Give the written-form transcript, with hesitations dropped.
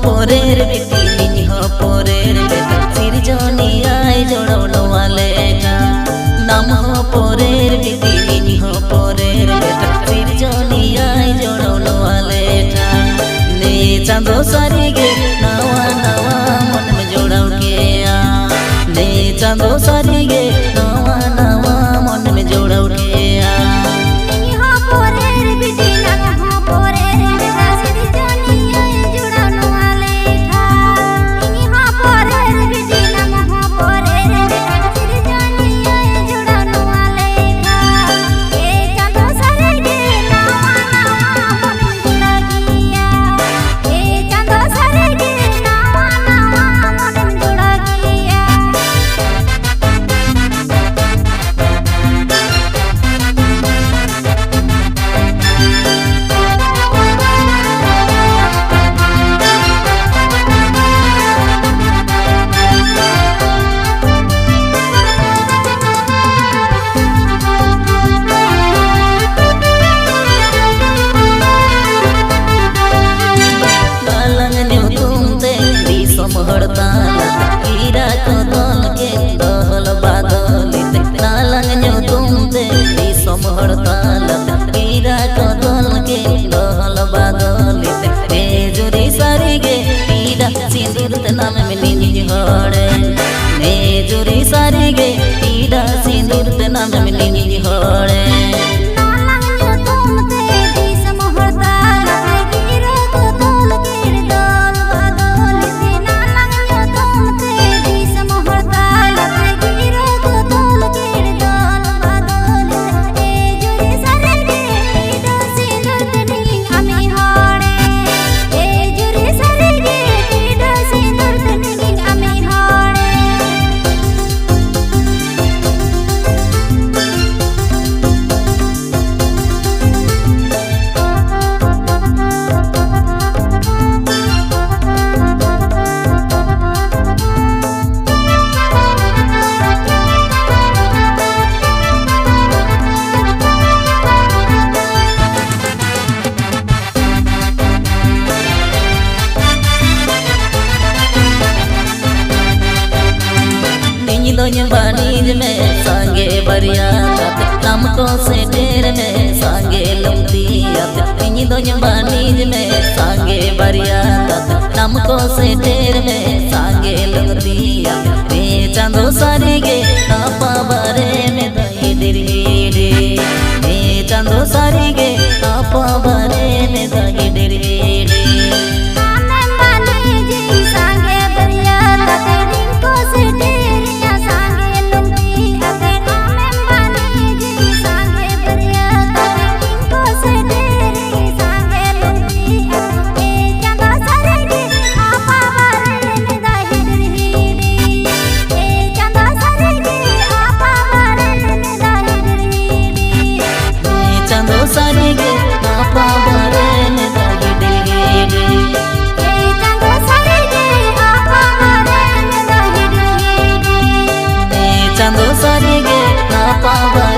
पोरेर बेटी निनी हो पोरेर बेटा सिरजनी आय जोड़ो वाले नाम हो पोरेर बेटी निनी हो पोरेर बेटा सिरजनी आय जोड़ो वाले ने चांदो सारी गे नवा नवा मन में जोड़ाओ के ने चांदो सारी गे नवा नवा मन में जोड़ाओ के सिंदूर नाम में निनी होड़े ने जुरी सारी गे पीड़ा सिंदूर नाम में निनी होड़े बानीज में सांगे बरियात हमको से ढेर में सांगे लुटियात बानीज में सांगे बरियात हमको से ढेर में सांगे लुटियात रे चांदो सारी गे आपा बारे में दही दिरी रे चांदो सारी गे आपा बारे में दही दिरी चांदो सारी गे ना पावा